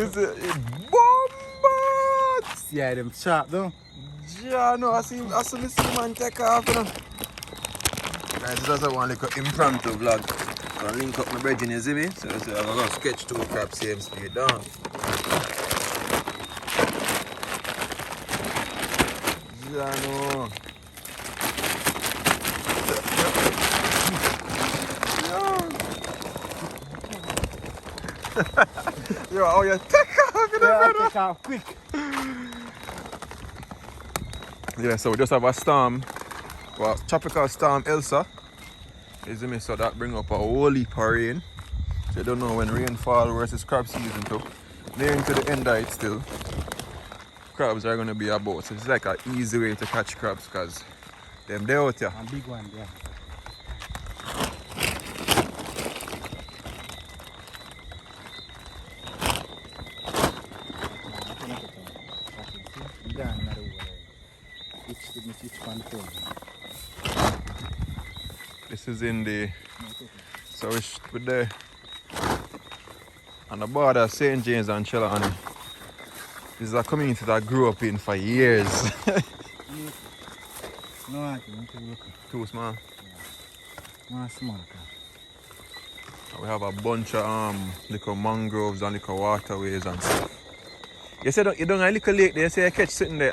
This is bomba! Yeah, them sharp though. Yeah, no, I see this man take off, you know. Guys, this is just one little impromptu vlog. So I link up my brethren, you see me? So I'm going to sketch 2 crabs, same speed down. Yeah, no. Yo, oh, you take off, you know, brother? Take off quick. Yeah, so we just have a storm, well, tropical storm Elsa. You see me? So that bring up a whole heap of rain. So you don't know when rainfall versus crab season too. Nearing to the end of it still. Crabs are going to be about. So it's like an easy way to catch crabs because they're out here. A big one, yeah. This is in the, so it's with the, on the border of St. James and Chilahani. This is a community that I grew up in for years. No, I think Too small. yeah. One small. We have a bunch of little mangroves and little waterways and stuff. You said you don't have a little lake there, you say you catch something there,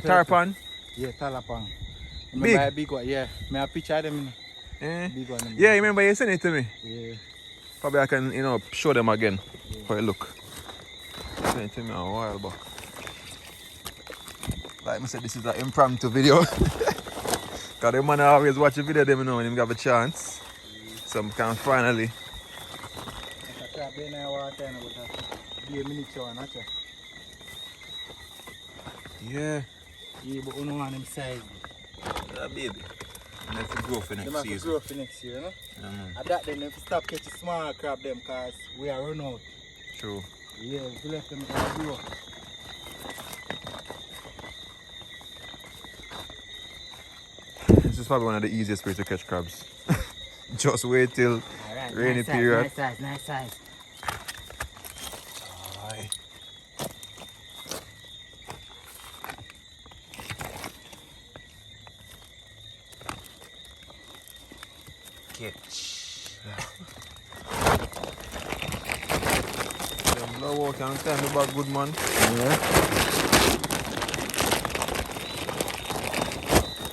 tarpon? Yeah, tarpon. Big? A big one, yeah. May I picture them? Eh? Big one. Yeah, you remember you sent it to me? Yeah. Probably I can, show them again for a look. You sent it to me a while back. Like I said, this is an impromptu video. Because the man always watch the video, them know when he have a chance. So I can finally. Yeah. Yeah, but you don't want them size. Yeah, baby. And if you grow for next season. Grow for next year, no? And that then if you stop catching small crab them because we are run out. True. Yeah, if you let them grow. This is probably one of the easiest ways to catch crabs. Just wait till rainy nice period. Size, nice size. Aye. Catch. Them low out and stand the back, good man. Yeah.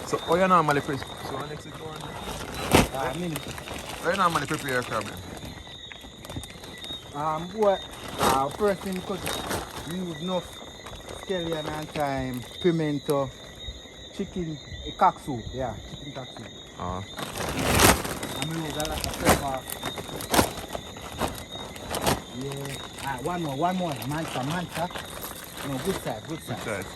So, how you normally prepare? So, next week, how you normally prepare your crab? First thing because use enough scallion and thyme, pimento, chicken, cock soup, yeah, chicken cock soup. And we use a lot of pepper. Yeah. One more. Manta. No, good size. Good size.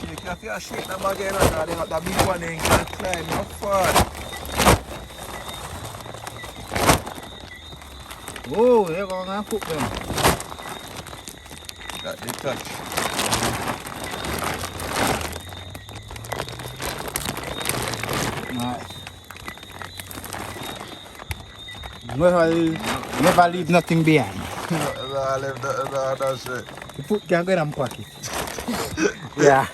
You have to shake the bag because the big one ain't gonna climb no far. Oh, they're gonna cook them. That they touch. Never leave nothing behind. That's it. You put can go in pocket. Yeah.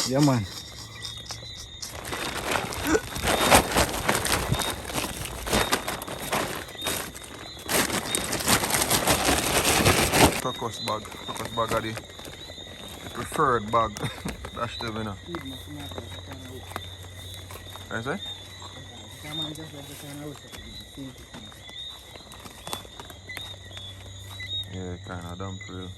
Yeah, man. Crocus bag are the preferred bag. Dash them in. What is it? Yeah, kind of dump real.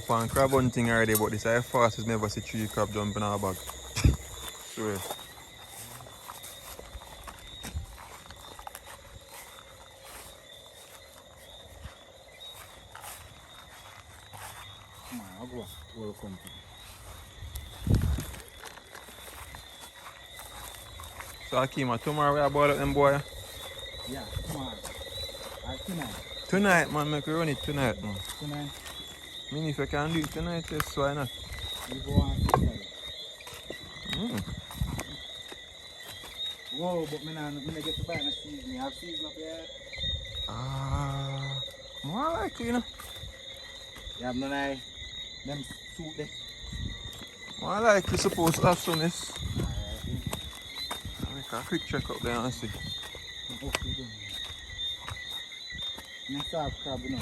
up on crab hunting already, but this is the fastest never see 3 crab jump in our bag. Swear. I'll go. Welcome. So Akima, tomorrow we are about them boy? Yeah, tomorrow. Tonight. Tonight man, make we run it tonight man. Tonight. I mean if you can do it tonight, yes, why not? You go on Saturday. Whoa, but me not get to buy no season. You have season up here? More likely, you know. You have none of them suit there? More likely supposed to have some this. I'll make a quick check up there and see. Next half crab, you know.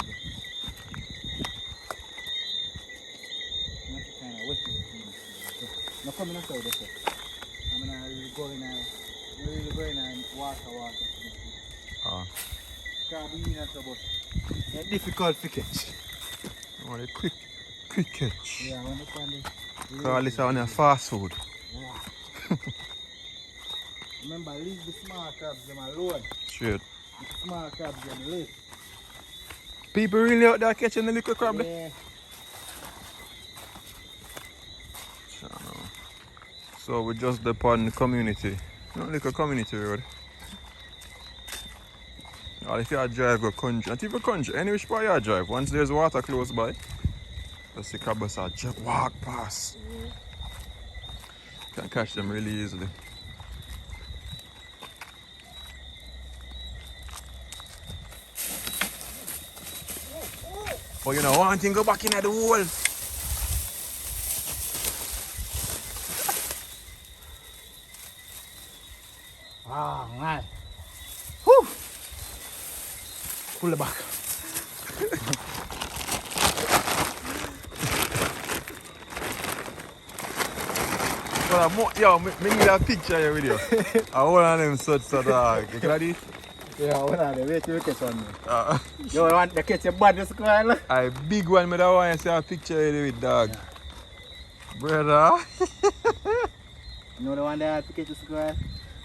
That's kind of wet. No coming outside there. I'm not really going and water. Crab in and so, but it's difficult to catch. Oh, the quick catch. Yeah, when you find it. Call this on a fast food. Yeah. Remember, leave the small crabs them alone. Straight. The small crabs them live. People really out there catching the little crab? Yeah. So we just upon the community. Not like a community road. Or if you drive go country, not even country, any which part you drive, once there's water close by, just the crabs are just walk past. Can catch them really easily. Oh, you know, one thing go back in the hole. Ah, man. Whew. Pull it back. Well, yo, me need a picture here with you. I want one of them such dog. You can do it? Yeah, one of them. Wait till you catch one. You want to catch a bad squirrel? A big one, but I want to see a picture here with dog. Yeah. Brother. You know the one that had to catch a squirrel?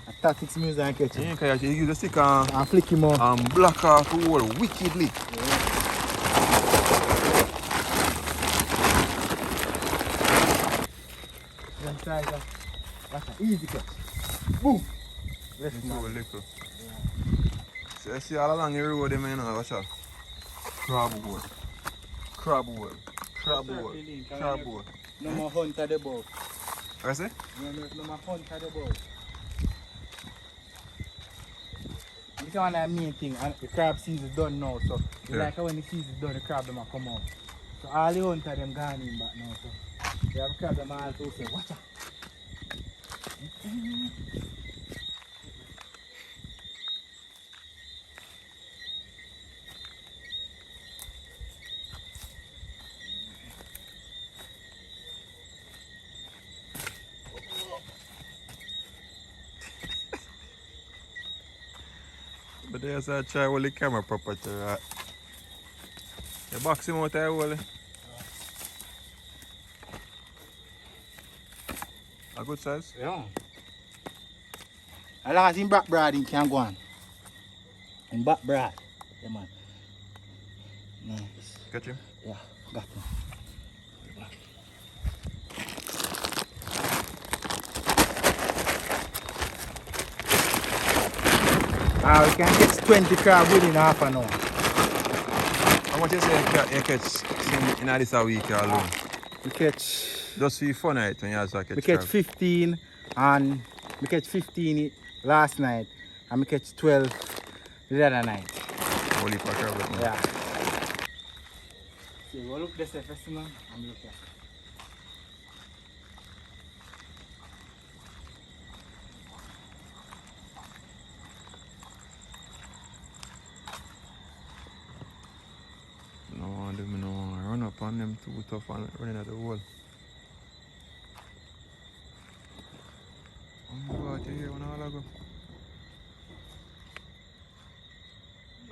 A tactics music and catch him. Yeah, because you use the stick and flick him out. And block off the wall wickedly. Yeah. That's an easy catch. Boom! Let's go a little. So you see all along the road, you know, watch out. Crab hole. Crab hole. Crab hole. Crab hole. No more hunt at the boat. What you say? No more hunt at the boat. This is one of the main thing, and the crab season is done now, so it's like when the season is done, the crab them come out. So all the hunters them gone in back now, so you have crab them all to say, watch out. But there's a try with the camera property, right? You box him out there, Wally. A good size? Yeah. As long as in back broad, he can go on. In back broad. Yeah, man. Nice. Catch him? Yeah, got him. We can catch 20 crab within half an hour. How much you say you catch in this a week alone? We catch... Just for fun, right? When you also catch we catch crab? 15 and we catch 15 last night and we catch 12 the other night. Holy fuck, crab. Yeah. See, go look this first, man, and look here. No, run up on them too tough and running at the wall. I'm about to hear when I go.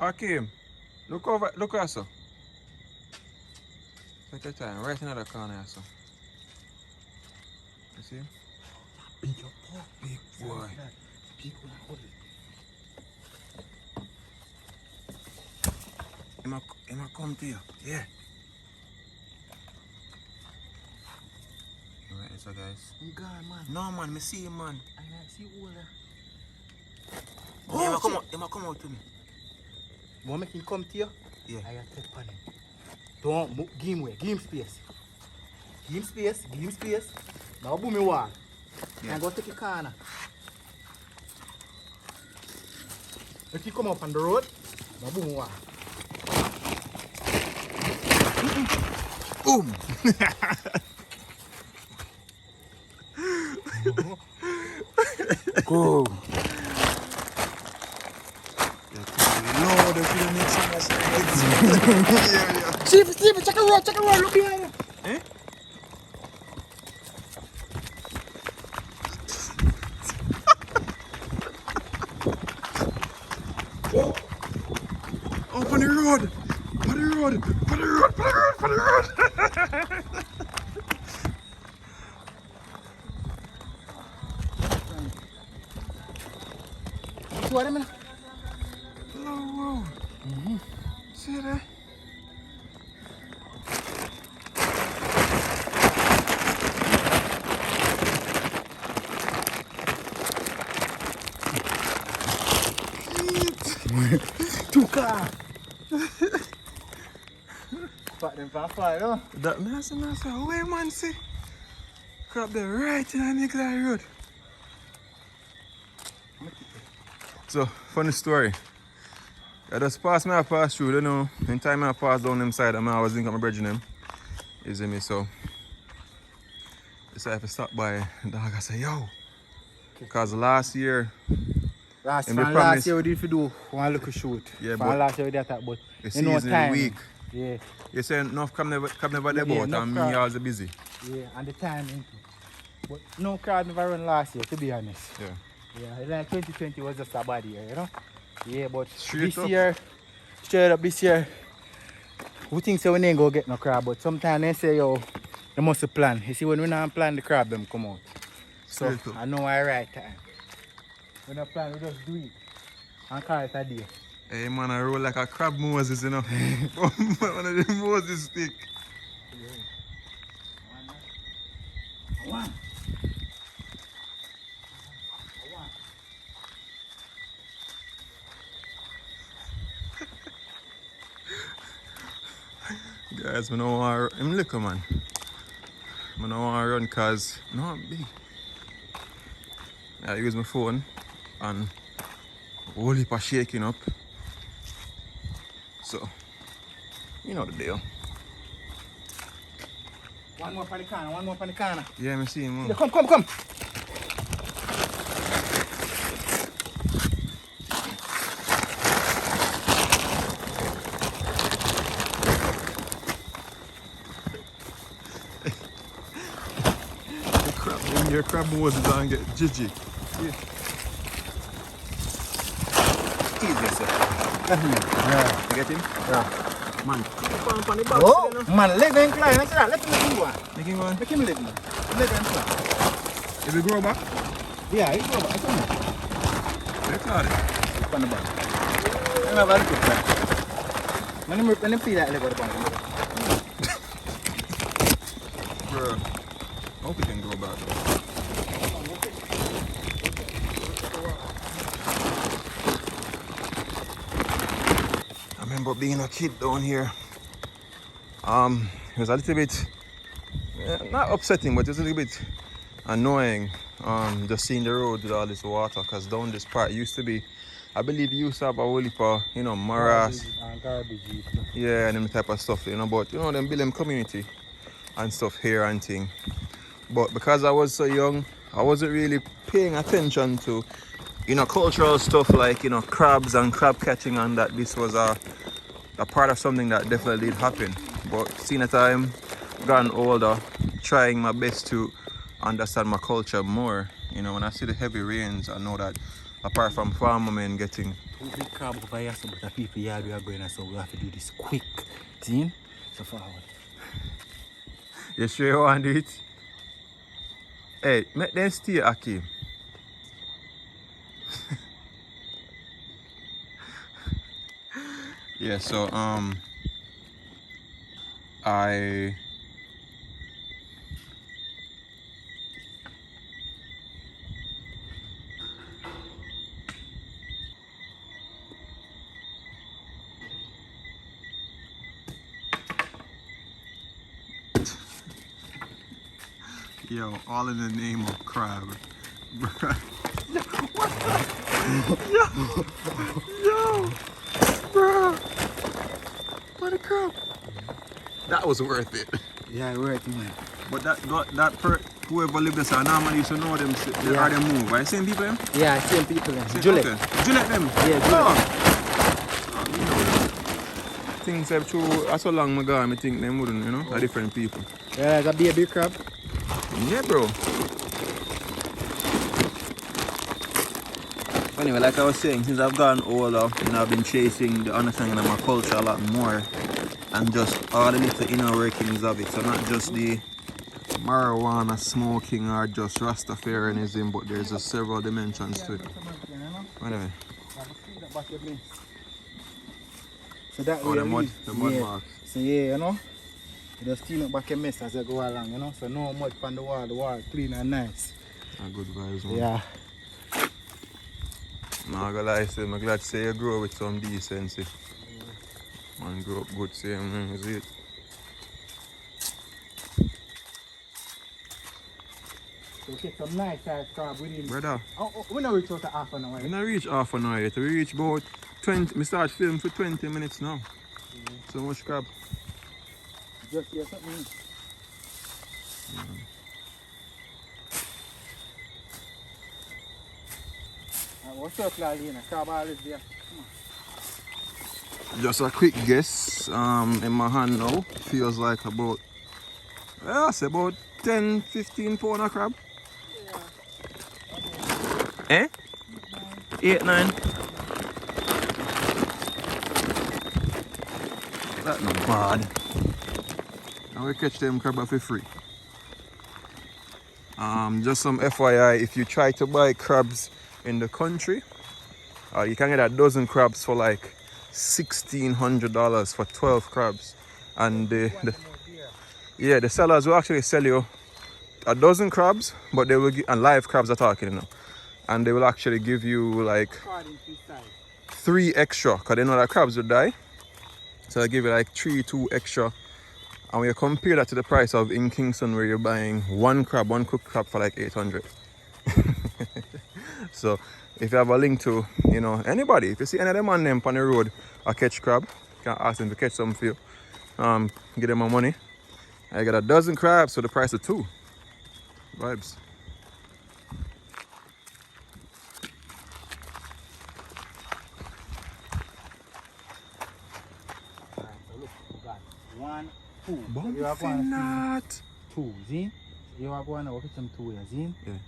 Akim, look over, look at us. Take your time, right in the corner, so. You see? Big up, oh. Big boy. Big one, hold it. He might come to you. Yeah. Alright, so guys. I'm gone, man. No, man, me see him, man. I see you all there. Oh, he might come out to me. You want me to come to you? Yeah. I have to pan him. Don't move, give him way, give him space. Give him space, give him space. Now boom me wall. Yeah. And go take a corner. If you come up on the road, now boom me wall. Boom! Go. No, the film makes so much sense. Yeah. Steve, check a road, look behind you. Eh? Oh, on the road! On the road! On the road! On the road! See what I mean? Hello, road. See that? Two cars. Fuck them for fire, no? That nice, where man see? Crab there right in the middle of the road. So, funny story. I just pass through, you know. In time I pass down them side, I was thinking of my bridging them. You see me, so. Decided to stop by the dog. I say, yo. Because last year. Last year we did do one little shoot. Yeah, but last year we did that, but the you know season time. week. Yeah. You say enough crab never there Yeah, about and me always busy. Yeah, and the timing. But no crowd never run last year, to be honest. Yeah. Yeah, like 2020 was just a bad year, you know? Yeah, but Straight up. straight up this year, we think so we ain't go get no crab, but sometimes they say, yo, they must plan. You see, when we not plan, the crab them come out. So, Straight up. I know I right time. We don't plan, we just do it. And call it a day. Hey man, I roll like a crab Moses, you know. One of the Moses stick. One. Guys, I don't want to look, man. I don't want to run because no, I'm big. I use my phone and whole heap of shaking up. So, you know the deal. One more for the corner, Yeah, I see him. Yeah, come. Your crab Moses and get Gigi. Yeah. Easy, sir. Yeah. You get him? Yeah. Man, on the box, Oh, you know? man, leg incline. Let him go on. Make him one. Make him leg, man. Leg incline. If we grow back, Yeah, he's over. It's on there. let's start it. It's on the back. I'm going to have a look at that. Let him see that leg on the back. Bro, I hope we can grow back. I remember being a kid down here. It was a little bit, not upsetting, but it was a little bit annoying. Just seeing the road with all this water, because down this part used to be, I believe you used to have a whole heap of, you know, morass. Garbage. Yeah, and them type of stuff, you know, but you know, them build them community and stuff here and thing. But because I was so young, I wasn't really paying attention to, you know, cultural stuff like, you know, crabs and crab catching, and that this was a part of something that definitely did happen. But seeing that I'm gotten older, trying my best to understand my culture more, you know, when I see the heavy rains, I know that apart from farmer men getting We crab over here, so but the people here we are going, so we have to do this quick. See? So forward. You sure you want to do it? Hey, make them stay, Akeem. Yeah, so I Yo, all in the name of crab. Yo, bro, what a crab. That was worth it. Yeah, worth it, man. But whoever lived there, I normally used to know them. They are them move, right? Same people, them? Yeah, same people. Juliet. Okay. Juliet them? Yeah, Juliet. You know, things have true. That's so long ago, I think them wouldn't, you know, are different people. Yeah, that be a big crab. Yeah, bro. Anyway, like I was saying, since I've gotten older, you know, I've been chasing the understanding of my culture a lot more, and just all the little inner workings of it. So not just the marijuana smoking or just Rastafarianism, but there's just several dimensions to it. Anyway. So that the mud marks. So yeah, you know, you just clean up back a mess as you go along, you know. So no mud on the wall clean and nice. Good vibes, man. Yeah. I'm gonna lie, I'm glad to say you grow with some decency. Man, grow up good, same, man, is it? So take some nice size crab with him. Brother. We don't reach out to half an hour. We don't reach half an hour yet. We reach about 20. We start filming for 20 minutes now. So much crab. Just hear something. What's up, Lalina? Crab always there. Just a quick guess. In my hand now, feels like about, I say about 10-15 pound of crab. Yeah. 8-9. That's not bad. And we catch them crab for free. Just some FYI, if you try to buy crabs in the country, you can get a dozen crabs for like $1,600 for 12 crabs. And the sellers will actually sell you a dozen crabs, but they will give, and live crabs are talking, you know, and they will actually give you like 3 extra, because they know that crabs will die, so they give you like 2 extra. And when you compare that to the price of in Kingston, where you're buying one cooked crab for like 800. So if you have a link to, you know, anybody, if you see any of them on them on the road or catch crab, you can ask them to catch some for you. Give them my money. I got a dozen crabs for the price of 2. Vibes. Alright, so look, we got 1, 2. Bumping 2, see? You are going to work with some 2 here, see? Yeah.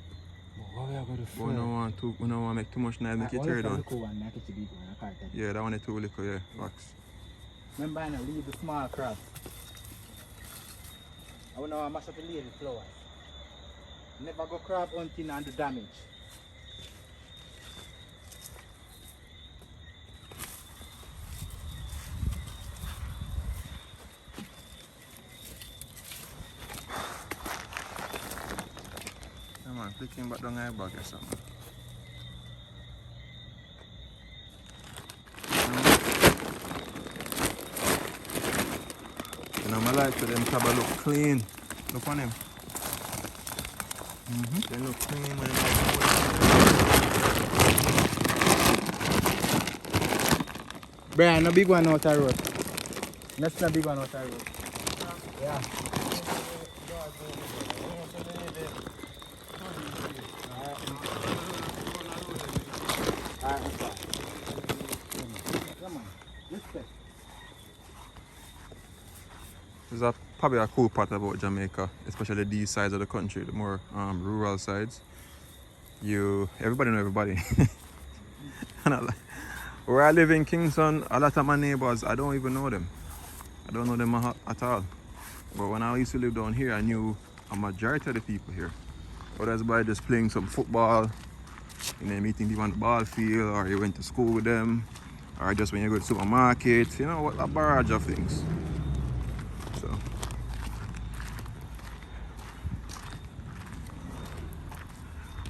What we are going to do? We don't want to make too much noise, make it tear down. Yeah, Yeah, that one is too little, yeah, facts. remember, I leave the small crabs. I want to mash up the lady flowers. Never go crab hunting and do damage. Come on, flicking back down my bag or something. You know, I like for them crab look clean. Look on them. They look clean when Brian, no big one out the road. That's not big one out the road. Yeah. Come on, respect. There's probably a cool part about Jamaica, especially these sides of the country, the more rural sides. Everybody know everybody. And where I live in Kingston, a lot of my neighbors, I don't even know them. I don't know them at all. But when I used to live down here, I knew a majority of the people here. Others by just playing some football, and then meeting people on the ball field, or you went to school with them, or just when you go to the supermarket, you know, a barrage of things. So.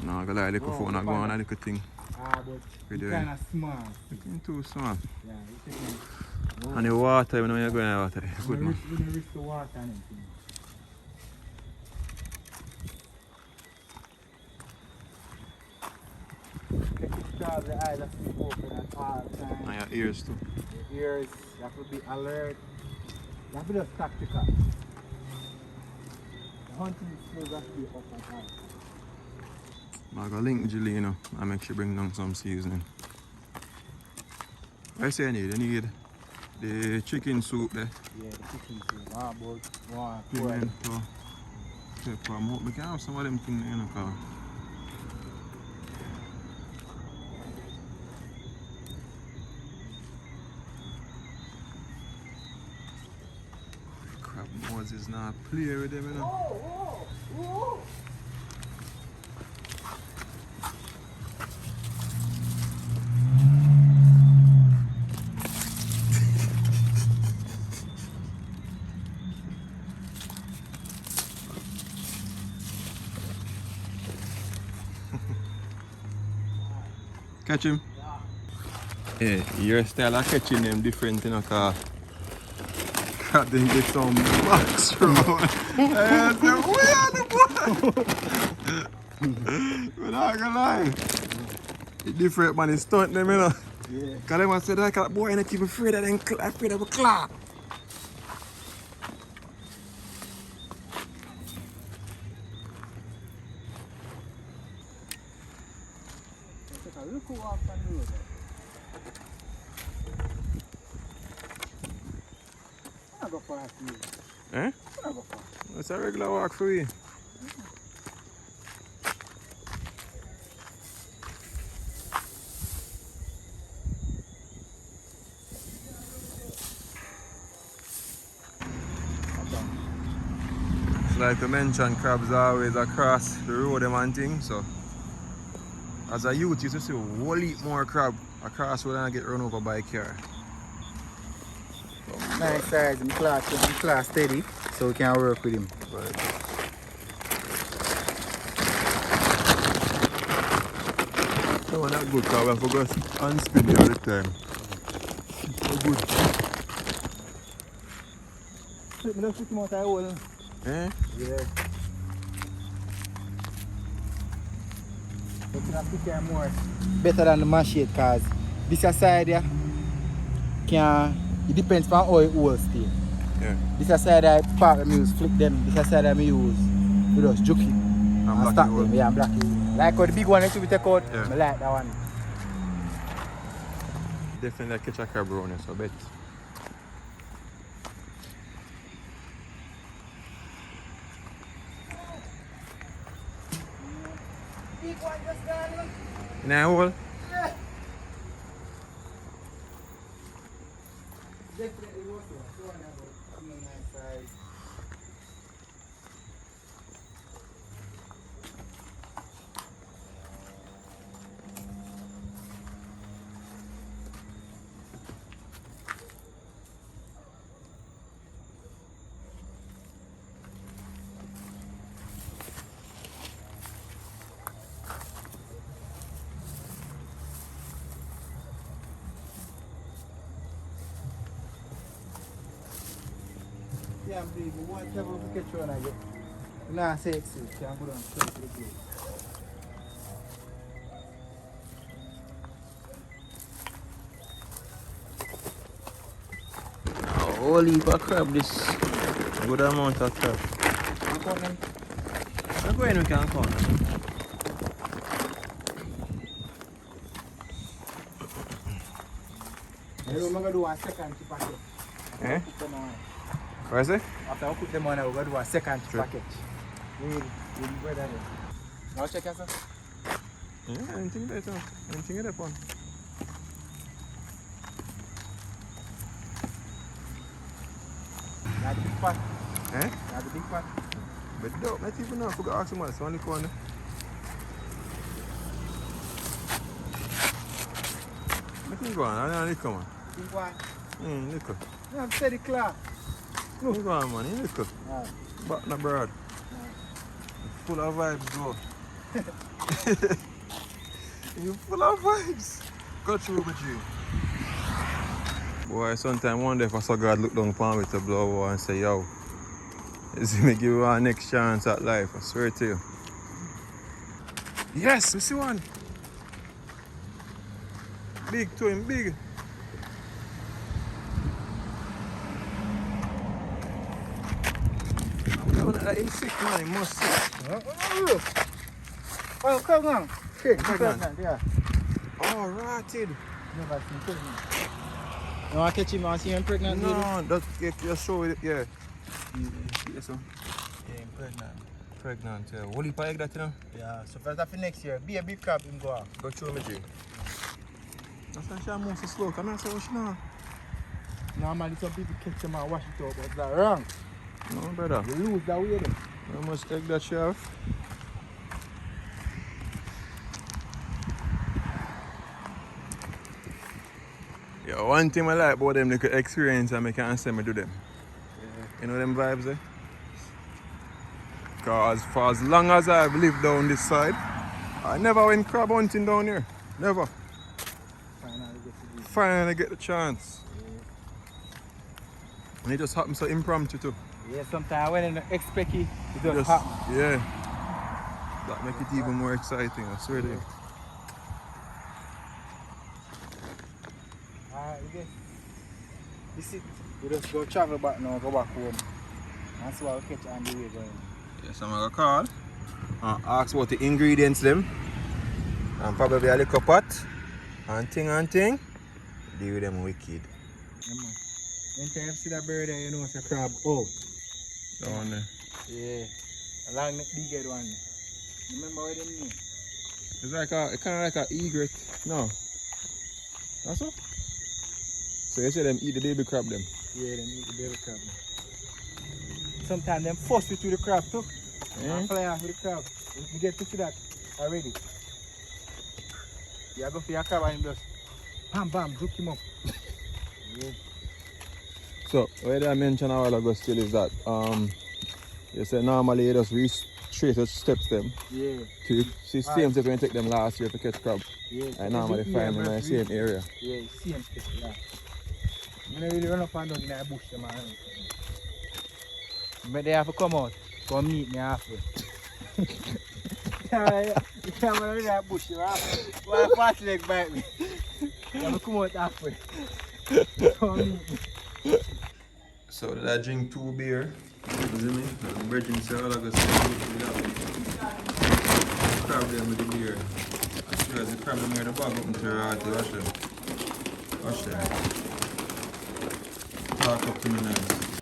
No, I'm gonna lie, little phone, I go on a little thing. But it's kind of small. It's too small. Yeah, you can. And the water, you know, you're going to water. Good, man. You don't risk the water and everything. Because the eyes have to be open at all times. And your ears too. Your ears, you have to be alert. You have to be just tactical. The hunting skills have to be up at all times. I'm going to link Julie, you know, and make sure bring down some seasoning. What I say you need? You need the chicken soup there. Yeah, the chicken soup. One, Pimento, pepper. We can have some of them things, you know, cause crap, Moses not play with them, you know. Whoa. Catch him? Yeah, your style of catching them different, you know, cause crab then get some box round. And the way on the boy! We're not gonna lie. It's different, man, it's stunt them, you know. Yeah. Cause them said that boy ain't even afraid of them, afraid of a claw. Look who walks on the road. I go fast for you. Eh? I go fast. It's a regular walk for you. It's like I mentioned, crabs are always across the road them and things, so as a youth, you used to see a whole heap more crab across the road and get run over by a car. Nice size, in class steady, so we can work with him. Right. So not good, because I forgot unspin all the time. It's so good. Flip me, flip him out of the hole. Eh? Yeah. But you have to care more better than the machete, because this side here it depends on how it holds still. Yeah. This side I part of me use flip them, this side I use we just juke it and stack them. Yeah, and black it. Like how the big one that we take out, yeah. I like that one. Definitely catch a crab around here, so I bet. Big one just gone. In a hole? Yeah. Definitely worth it. So I have a nice size. Yeah, I'm big. Whatever we catch one, I get. Nah, say it, can't go down straight to the plate. Holy crab, this good amount of crab. You count them? I'm going to count them. I'm going to do a second to package. Eh? What is it? After I put them on, we're going to do a second package. We'll bread on it. Now check yourself. Yeah, anything better. Anything in that one. Like this part. Eh? That's the big pot. But don't not even know. I forgot to ask him what's on the corner. I think go on. I don't liquor, man. Think what? Liquor. You have steady class. No. Go on, man. Liquor. Alright. Back na broad. Full of vibes, bro. You full of vibes. Go through with you. Boy, sometimes I wonder if I saw God look down upon me to blow and say, yo, is he me give you our next chance at life? I swear to you. Yes, we see one. Big to him, big. He's sick, man. He must sick. Oh, come on. Okay, Pregnant. yeah. Oh, rotted. Never seen pregnant. You want to catch him? You want to see him pregnant? No, that's you show it, yeah. Yes, sir. Yeah, pregnant. Pregnant, yeah. What do you pay that, you know? Yeah, so first after next year, be a big crab him go off. Go through me, G. That's why she moves so slow. Come here, say what she know. Normally some people catch them and wash it out, but that's wrong. No, brother. You lose that way then. How much egg that she have? Yeah, one thing I like about them, they could experience and I can't say me do them. Yeah. You know them vibes, eh? Because for as long as I've lived down this side, I never went crab hunting down here. Never. Finally get the chance. Yeah. And it just happens so impromptu too. Yeah, sometimes when I don't expect it, it just Just, happens. yeah. That make it even more exciting, I swear to you. Alright, okay. This is, we just go travel back now, go back home. And see what we catch on the way going. Yes, I'm gonna call and ask about the ingredients them. And probably a little pot. And thing. Deal with them wicked. Yeah, man. Anytime you see that bird there, you know it's a crab. Oh. Down there. Yeah. A long neck big one. Remember what they mean? It's like a kinda like a egret. No. That's all? So you say them eat the baby crab them? Yeah, them eat the baby crab. Sometimes them force you to the crab too. And fly off with the crab. You get to see that already. You go for your crab and just bam, juke him up. Yeah. So what I mentioned a while ago still is that you say normally you just reach straight to steps them. Yeah. So you see same step when you take them last year to catch crab. Yeah. I normally find them in the same area. Yeah, same step, yeah. I don't really run up and down in the bush them. But they have to come out, come meet me halfway. You can't run in that bush, you have to fast leg bite me. You have to come out halfway. Come meet me. So did I drink 2 beer? You see me? I'm bridging so all I got to crab them with the beer. As sure as the crab them here the bag up to your heart, watch them. Watch them. Talk up to me nice.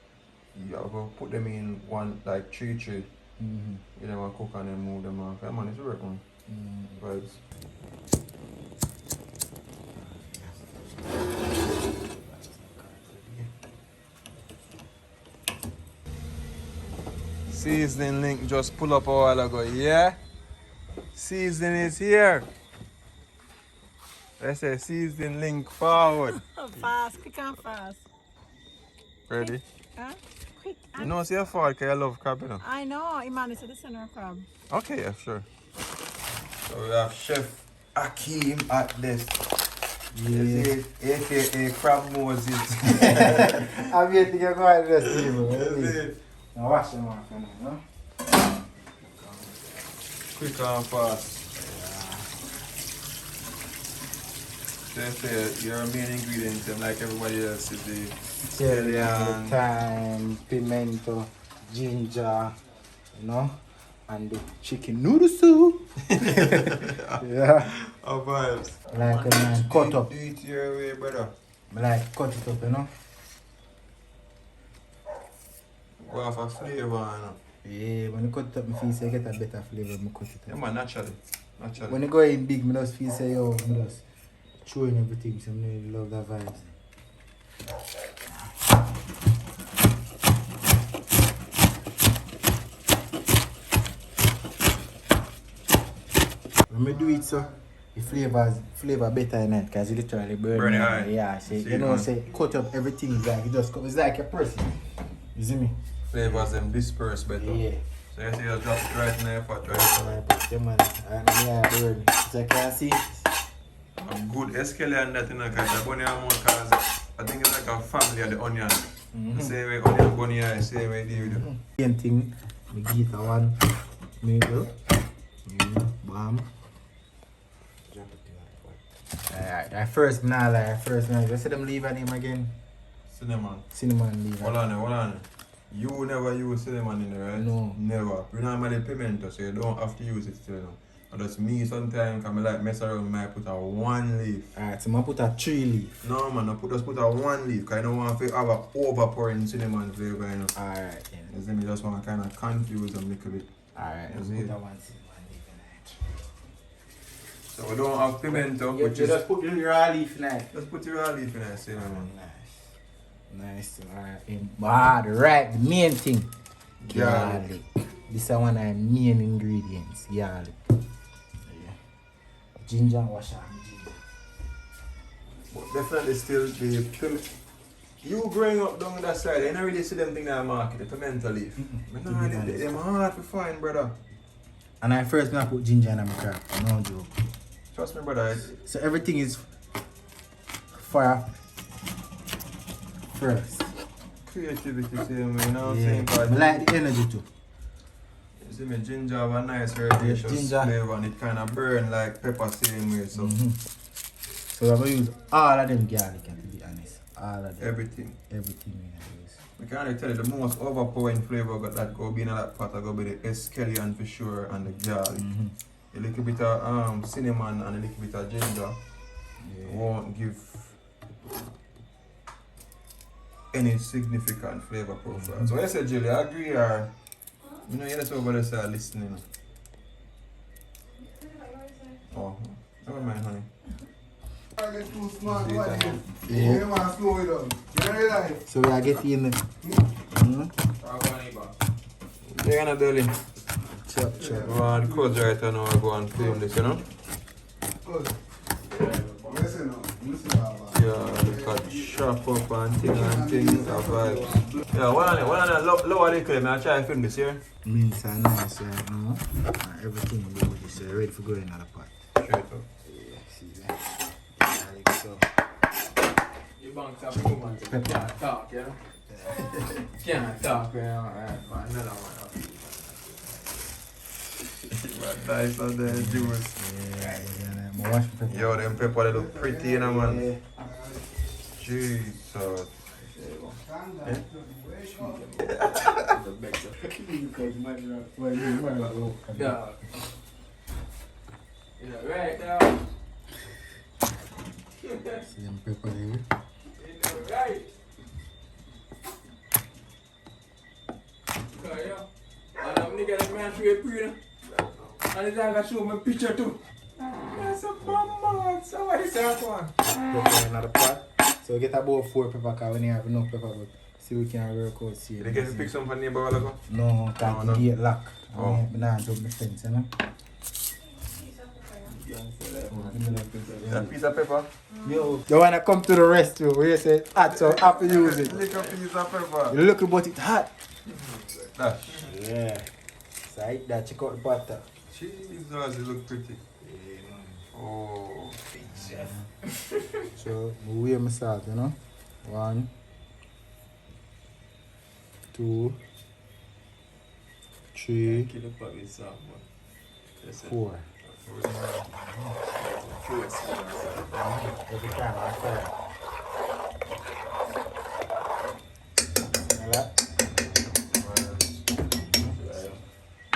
You have to put them in one like 3-3. You know what, cook and then move them off. Come on, it's work, man. Vibes. Seasoning link just pull up a while ago, yeah? Seasoning is here. I say seasoning link forward. Fast, quick and fast. Ready? Huh? Quick You and know it's your fault because I love crab, you know? I know, Iman is at the center of crab. Okay, yeah, sure. So we have Chef Akeem at this. Yeah. AKA Crab Moses. I'm here to get going to this table. That's it. Now watch them off, you know? Quick and fast. They say your main ingredients, and like everybody else, is the Scallion, thyme, pimento, ginger, you know, and the chicken noodle soup. Yeah. Our vibes. Like a man cut up. Do it your way, brother. Like cut it up, you know. Go off a flavor, you know. Yeah, when you cut it up, I feel say I get a better flavor when I cut it Yeah, up. man, naturally. Naturally. When you go in big, I just feel say, yo, I just throwing everything, so I really love that vibes. When I do it so, the flavor better in it because it literally burn it high. Yeah, so you know, say cut up everything. It's like a person. You see me? Flavors them disperse better. Yeah. So you see you drop it right in the pot, right? Yeah, man. And burn. So you can see. A good escalate that in the kind of bunny amount because I think it's like a family of the onion. The same way onion bunny eye, same way they do. Same thing. We get one maple. Bam. Alright, at first, you see them leave a name again? Cinnamon leave. Hold on. You never use cinnamon in there, right? No. Never. We don't have the pimento, so you don't have to use it still now. And that's me sometimes, I like mess around, I put a 1 leaf. Alright, so I put a 3 leaf. No man, just put a 1 leaf, because I don't want to have a overpouring cinnamon flavor, you know. Alright, then. You see me, just want to kind of confuse them a little bit. Alright, let's put a 1 cinnamon leaf in it. So we don't have pimento, You just put the raw leaf in it. Just put the raw leaf in there, cinnamon. Nice. Alright, the main thing. Garlic. This is one of the main ingredients. Garlic. Ginger, wash out ginger. But definitely still the pimento. You growing up down that side, you don't really see them thing in the market, the pimento leaf. They're hard to find, brother. And I first put ginger in my crab. No joke. Trust me, brother. So everything is fire first. Creativity, same way, you know what I'm saying? I like the energy too. You see me, ginger have a nice herbaceous flavor and it kind of burn like pepper same way. So So I'm going to use all of them garlic, to be honest. All of them. everything. Everything we're going to use. I can only tell you the most overpowering flavor got that go be in that pot, go be the escallion for sure and the garlic. A little bit of cinnamon and a little bit of ginger won't give any significant flavor profile. So I said, Julie, I agree or you know, you're just over there start listening. Oh, never mind, honey. I get too smart, you want to slow it down. You realize? So we are getting in They're gonna do it. chop. We're on the coast right now, we're going to film this, you know? Good. Listen now. Yeah, look at sharp up and thing, the vibes. Yeah, what on the lower the clip, I'll try to film this here. Mince are nice right now. And everything we do is ready for going in the pot. Straight up. Yeah, see that? Garlic, so. You bank up too much. Pepper. Can't talk, you know? Can't talk, you know? Alright, another one. Nice on the juice. Yeah, wash pepper. Yo, them pepper they look pretty, you know, man. Jesus. Yeah. Yeah, right now. See them pepper there. Right. Okay, yeah. And I'm gonna get a man to a pre. And it's like I show my picture too. That's a bomb man. So what is that one? Pepper in another pot. So we get about 4 pepper because we don't have enough pepper, but see we can work out. See. They can pick some from neighbor while ago? No, can't No. gate lock. Oh. But now jump the fence, you know. That piece of pepper? Yo, you wanna come to the restroom where you say hot, so happy use it. Lick a piece of pepper. You look about it hot. Dash. Yeah. So I eat that, check out the butter. Jesus, it look pretty. Oh. So we weigh my salt, you know. 1, 2, 3, 4. Every time I fry.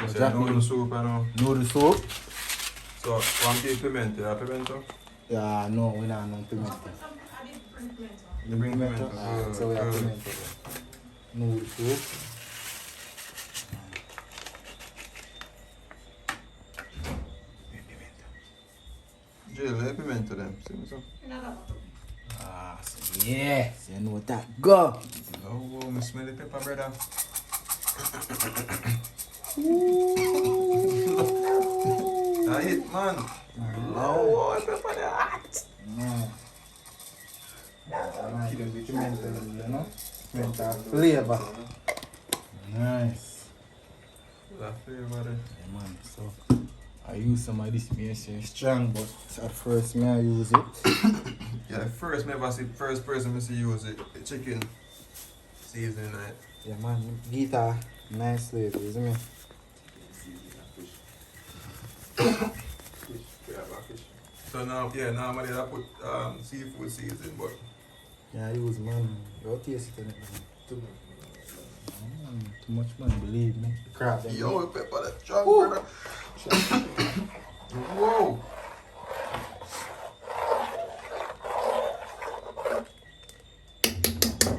So noodle soup, you know. Noodle soup? So, one piece pimento, pimento? Yeah, no, we don't have pimento. You bring pimento? So we have pimento. Noodle soup. Jill, let pimento them. See me some? Ah, so yeah. So you know what that go. Oh, I smell the pepper, brother. I hit, man. Oh, pepper the hot. No. I like the pimento, you know? Pimento flavor. Nice. That flavor there. Yeah, man. So I use some of this, may say strong, but at first I use it. Yeah, first person I see use it. The chicken seasoning it. Yeah, man. Guitar, nice flavor, isn't it? So now, yeah, normally I put seafood seasoning, but Yeah, I use, man. Your taste it in it, man. Too much, man, believe me. Crap, them. yo, pepper that strong, brother. Whoa.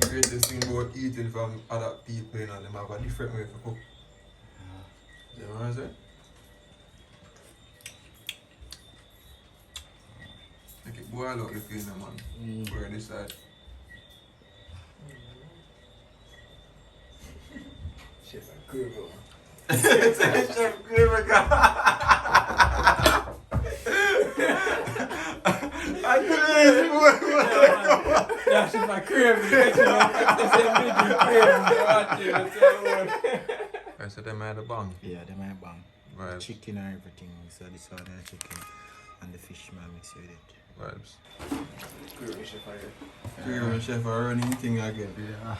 Greatest thing about eating from other people, you know, they have a different way to cook. You know what I'm saying? Make it boil out the thing, man. Pour this side. Chef Gopro. Chef Gopro. I couldn't Yeah, she's my crib. I said them had a bang. Yeah, they might bang. Vibes. Chicken and everything. So this one and chicken and the fish man mix with it. Vibes. Crib, Chef Gopro. You're chef are running thing again. Yeah.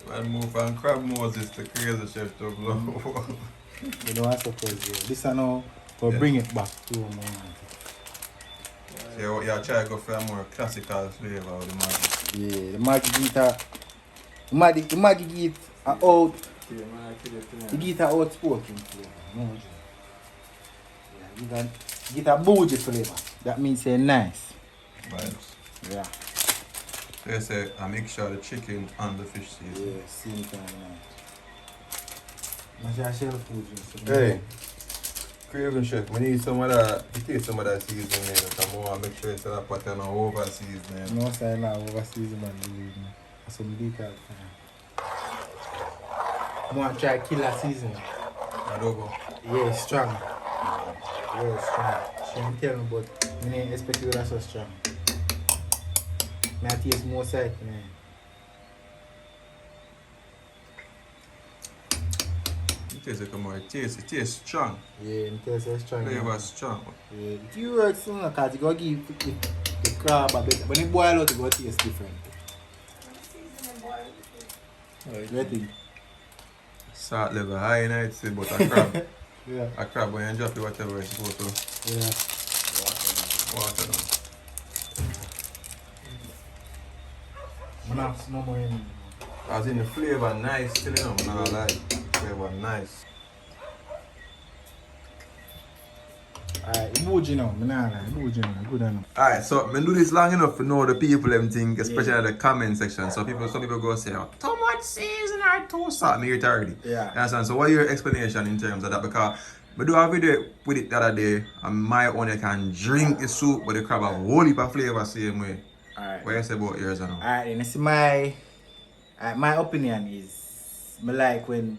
Man move from crab Moses to crazy chef to blow. You know, I suppose, yeah. This I know, but bring it back to more. So you try to go for a more classical flavor of the Mavic. Yeah, the Maggi guitar. The Maggi guitar out. The guitar outspoken flavor. No, yeah, you get a bougie flavor. That means say nice. Vibes. Yeah. So you say I make sure the chicken and the fish season. Yeah, same time nice. That's your shell food. Hey, craving chef, we need some of that, you take some of that seasoning in, some more, make sure it's not put on over seasoning. No, say now overseas man, believe me. That's some detail. I want to try killer season. Adobe. Yeah, strong. Yeah, strong. She didn't tell me, but I didn't expect you that so strong. I taste more side, man. It tastes like more, it tastes strong. Yeah, it tastes so strong. Flavor strong. Yeah, it works, you know, because you go give the crab a bit. When it boil out, it go taste different. What do you think? Salt level high in it, say, but a crab. Yeah. A crab when you drop it whatever it's supposed to. Yeah. Water down. I'm not no more in. As in the flavor nice, still you know, I'm not like flavor nice. Alright, emoji now. I'm not like emoji now. Good enough. Alright, so I do this long enough to know the people them think, especially in the comment section. So some people go say, oh, too much season or too salt. Me hear it already. Yeah. You understand? So what your explanation in terms of that? Because I do a video with it the other day, and my own you can drink the soup, but the crab have a whole heap of flavor same way. Alright. What you say about yours now? Alright, and see my opinion is I like when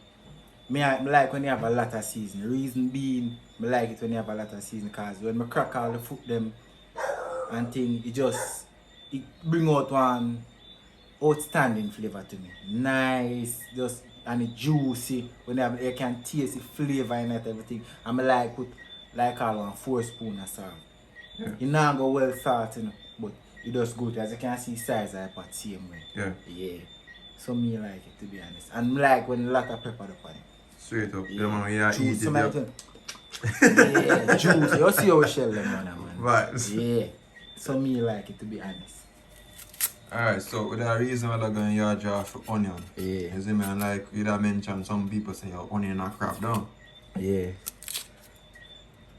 you have a lot of season. Reason being I like it when you have a lot of season because when I crack all the food them and thing, it bring out one outstanding flavor to me. Nice, just and it juicy when you can taste the flavor in it everything. And I like put like all 4 spoons of salt. Yeah. You now go well salt, you know, but it does good as you can see size of the pot same way. Yeah. Yeah. So me like it to be honest. And like when a lot of pepper up on it. Straight up. Yeah. You know, yeah, eat it. Yeah, juicy. You see how we shell them man. Right. Yeah. So me like it to be honest. Alright, so with that reason why they're going to draw for onion. Yeah. You see me, and like you done mentioned some people say oh, onion and crab down. Yeah.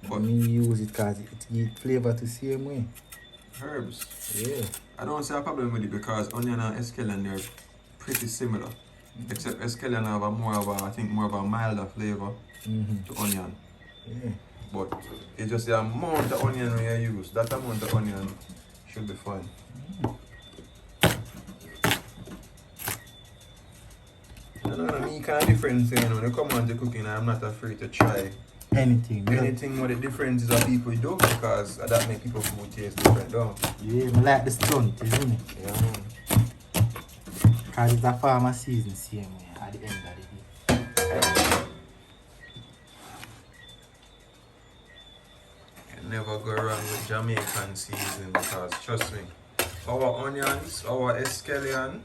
But me use it because it gives flavor to same way. herbs. Yeah. I don't see a problem with it because onion and escallion they're pretty similar. Except escallion have I think more of a milder flavor to onion. Yeah. But it's just the amount of onion we use. That amount of onion should be fine. I don't know, me kind of different thing, when it comes on to cooking, I'm not afraid to try anything. Anything what the differences of people do because that make people food taste different, don't it? Yeah, I like the stunt, isn't it? Yeah, man. Because it's a farmer season same way at the end of the day. You never go wrong with Jamaican season because trust me, our onions, our escallion,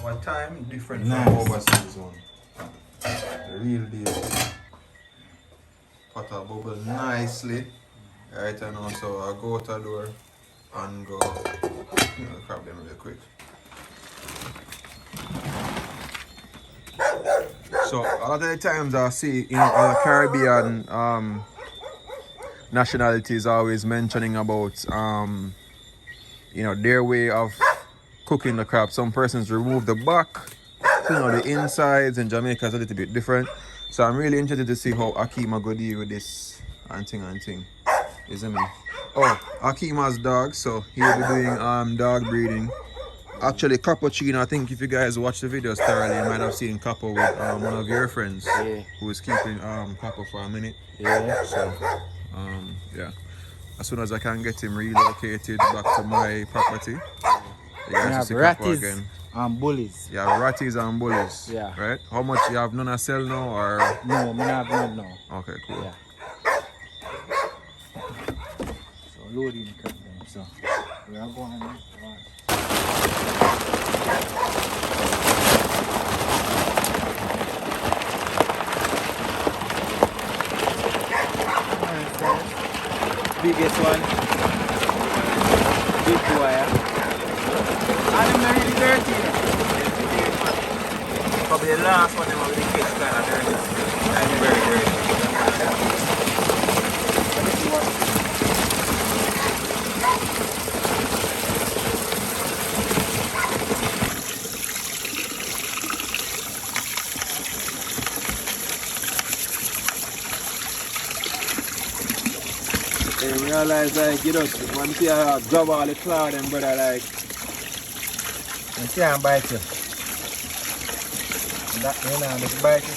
our thyme different from overseas one. The real deal. Pot a bubble nicely. Right, and also I go to the door and go grab them real quick. So a lot of the times I see, other Caribbean nationalities always mentioning about their way of cooking the crab. Some persons remove the back, the insides. In Jamaica is a little bit different. So I'm really interested to see how Akima go deal with this and thing. Isn't me? Oh, Akima's dog, so he'll be doing dog breeding. Actually, Cappuccino, I think if you guys watch the videos thoroughly, you might have seen Capo with one of your friends who is keeping Capo for a minute. Yeah. So, yeah. As soon as I can get him relocated back to my property, you guys see Capo again. And bullies. Yeah, ratties and bullies. Yeah. Right? How much you have none to sell now or? No, I have none now. Okay, cool. Yeah. So loading the crab then. So we are going on. Biggest one. Big wire. And I'm really dirty. Probably the last one will be the kids kind of dirty. I'm very dirty. I realize once you grab all the cloud and brother you can't bite you. That just bite you.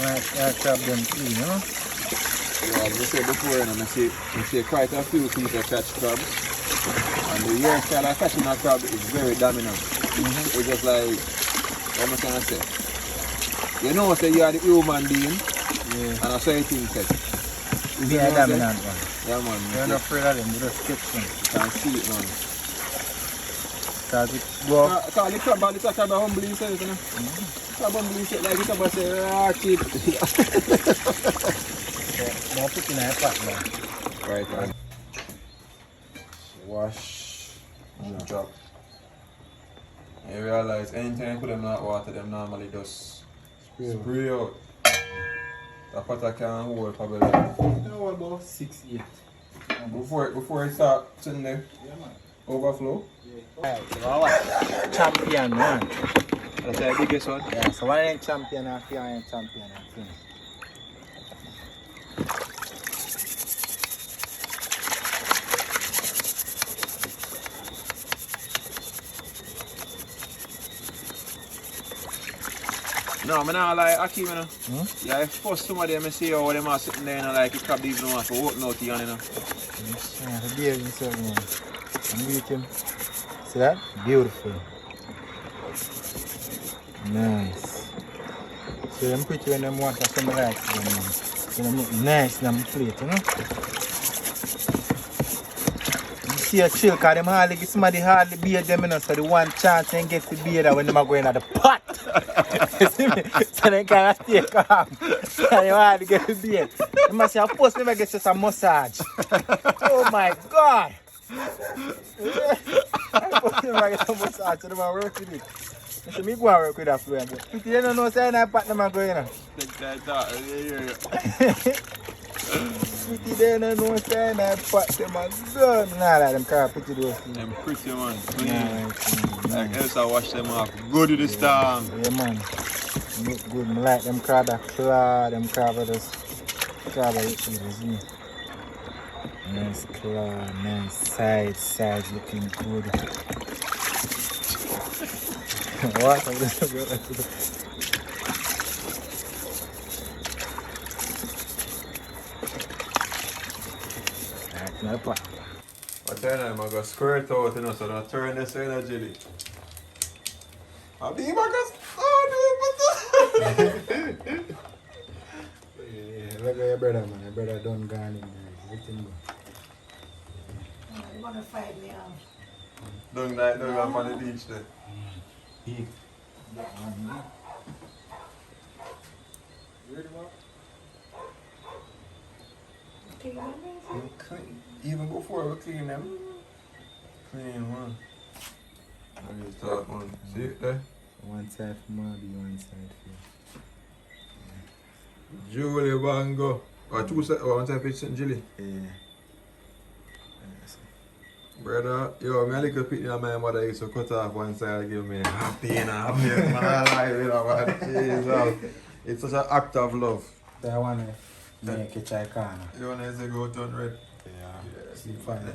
I crab them clean, you know? Yeah, as I said before, I see quite a few people catch crabs. And the year style of catching a crab is very dominant. It's just like, what am I trying to say? You know, say you are the human being, and I say things that. Be a dominant one. Yeah, man. You're not afraid of them, you just catch them. You can see it, man. Because it go. Because the crab are humble himself, you know? Crab humble himself, like the crab say, kid. Now put in a pot now. Right, man. Wash and drop. And you realize anytime you put them in hot water, them normally just spray out. The pot can hold probably like about 6, 8. before it start sitting there. Yeah, man. Overflow. Yeah. Right, so our champion one. That's the biggest one. Yeah, so one ain't champion and few ain't champion and finish. No, I'm not like Akim, you know. Yeah, if first some of them I see how them are sitting there, you know, like you crab even want to open out here, you know. Yeah, the beer himself, man. And meet him. See that? Beautiful. Nice. So them pretty when them want some like them, man. So them look nice in them plate, you know. You see a chill, because them hardly give somebody hardly beer them, you know, so the one chance they get the beer that when them are going at the pot. You see me? So they can't take off. So they hardly get the beer. They must say, of course, never get just a massage. Oh my God. I put them like a massage, so they might work with it. So me go and work with that flow. But they don't know, say, I pat them and go, you know. Pretty they don't know, say, I pat them and go. Nah, like them car pretty those things. Them pretty, man. Nah, like else I wash them off. Good with the storm. Yeah, man. Look good. I like them crab that claw, them crab that just crab that you eat, isn't it? Nice claw, nice sides looking good. What? No plan. I tell them I'm gonna squirt out, you know, so don't turn this energy. I'll be back as Yeah, look at your brother, man. Your brother done gone in there. Everything good. You want to fight me out? Don't like don't go up on the beach there. Big. Okay, you want me? Clean. Even before we clean them. Clean one. Let me start one. See it there? One side for Marby, one side for Julie Bango. Or two side, or one side for St. Julie. yeah. Brother, yo, my little pit in my mother used to cut off one side and give me happy and happy. Man, I like it, man. Jesus. It's such an act of love. So I want to make a chai corner. You want to go turn red? Yeah. Yes. See fine.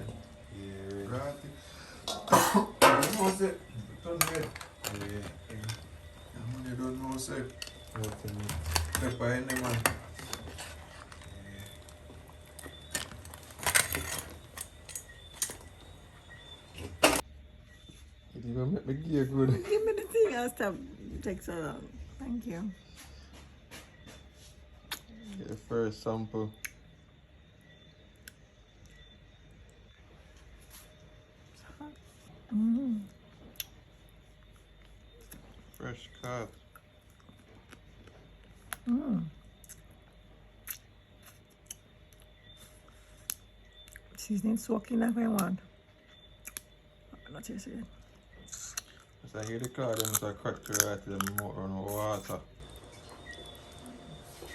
Yeah, really. Right. What's it? Turn red. Yeah. You don't know, say. Nothing. Pepper in the man. It even make me gear good. Give me the thing, I'll stop. Take so long. Thank you. Get the first sample. Fresh cut. Seasoning soaking like I want. Not tasty. As I hear the car, then I cut to right to the motor on water.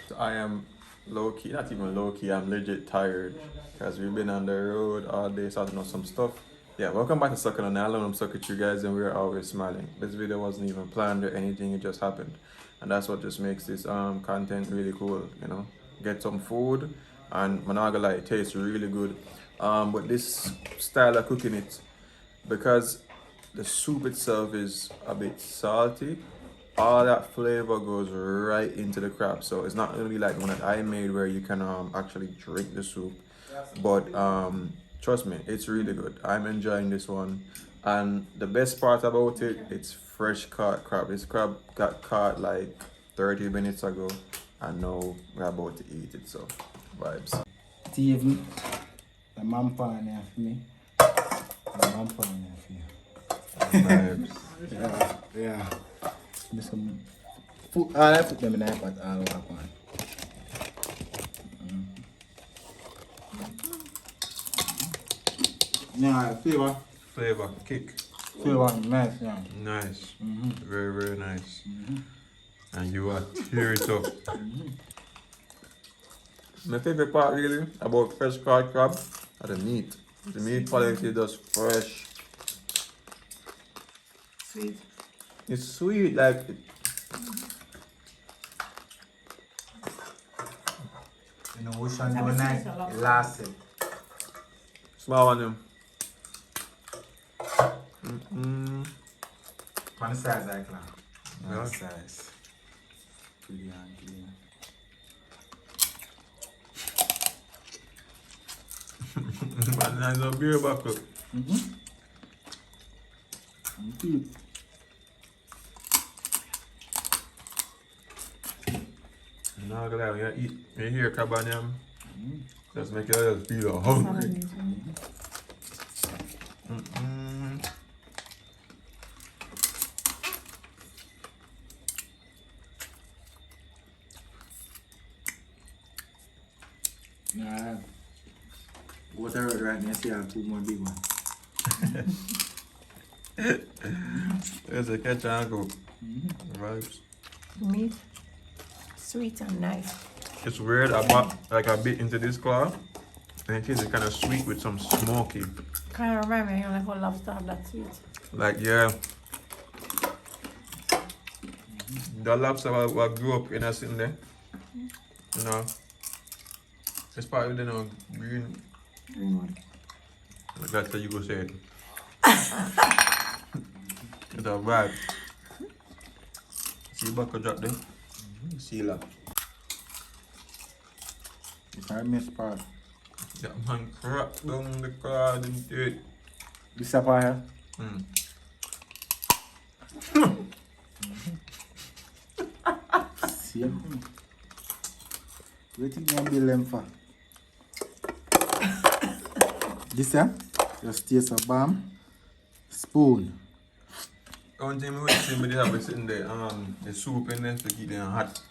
So I am low key, not even low key, I'm legit tired because we've been on the road all day sorting out some stuff. Yeah, welcome back to Sucking on the Island. I'm Suck with you guys and we're always smiling. This video wasn't even planned or anything, it just happened. And that's what just makes this content really cool, you know. Get some food and I'm not gonna lie, it tastes really good. But this style of cooking it, because the soup itself is a bit salty, all that flavor goes right into the crab. So it's not gonna be like the one that I made where you can actually drink the soup. But trust me, it's really good. I'm enjoying this one. And the best part about it, it's fresh caught crab. This crab got caught like 30 minutes ago and now we're about to eat it, so vibes. Steven, the man pan here for me. The man pan here for you. Vibes. Yeah. Give me some food. I put them in there, but I'll work on. Yeah, flavor. Flavor, kick. Flavor, nice, yeah. Nice. Very, very nice. And you are tear it up. My favorite part really about fresh caught crab are the meat. The meat quality is just fresh. Sweet. It's sweet, like You know, ocean go nice, last it. small one them. One size like that. Yeah. One size. Pretty and clean. And there's a beer buckle. Good. Now gonna lie, when you eat, when you hear crab and yam, just make you just feel hungry. Nah. What I heard right now, see I have two more big ones. There's a catch and go. Vibes. Meat. Sweet and nice. It's weird, I bought like a bit into this claw, and it tastes kind of sweet with some smoky. Kind of remind me of like how lobster have that sweet. Like, yeah. The lobster will grew up in a sitting there. You know. It's probably, you know, green. Green one. Like that's how you go say it. It's a vibe. See back a drop there? See that? You can't miss part. Yeah, man, crack down the card into it. This a part here? Same thing. What you gonna build them for? This here? Just taste a bomb. Spoon. One thing we would see me have is sitting there, the soup in there to keep them hot.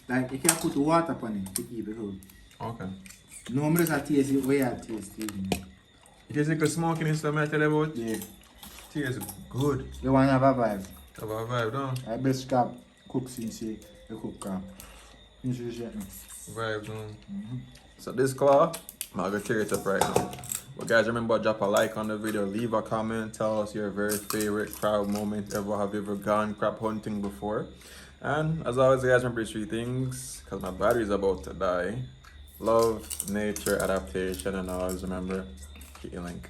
Like you can put water on it to keep it cool. Okay. No, I'm just taste it way I taste it. You taste like a smoking in stuff I tell you about? Yeah. Tastes good. You want to have a vibe? Have a vibe, don't I best crab cook since you cook crab. Vibe, don't So this claw, I'm going to tear it up right now. But guys, remember, drop a like on the video, leave a comment, tell us your very favorite crab moment ever. Have you ever gone crab hunting before? And as always, guys, remember 3 things, because my battery is about to die. Love, nature, adaptation, and always remember, healing.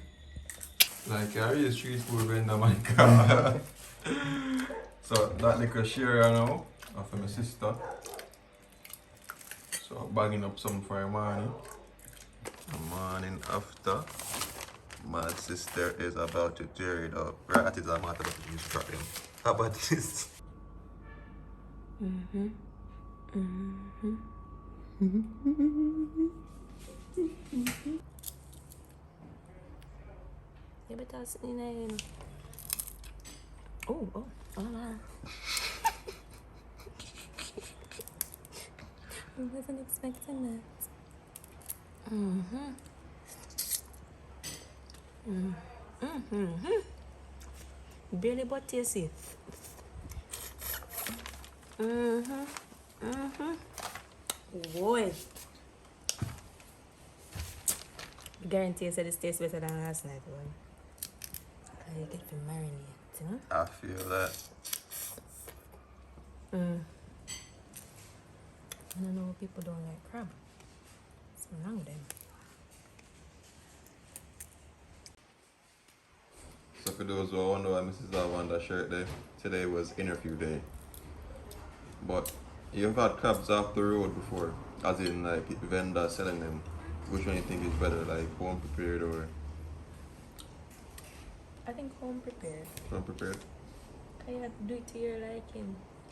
Like, I use street food vendor, my car. So, that little share now, for my sister. So, bagging up some for her morning. The morning after, my sister is about to tear it up. Right, it's a matter of instructing. How about this? Yeah, but that's in a. Oh, no. I wasn't expecting that. Barely but tasty. Boy. Guarantee that this tastes better than last night one. You get to marinate, you know? I feel that. I don't know why people don't like crab. What's wrong with them? So for those who wonder why Mrs. Lavanda shirt day, today was interview day. But you've had crabs off the road before, as in like vendors selling them. Which one you think is better, like home prepared or I think home prepared. home prepared? I have to do it to your liking.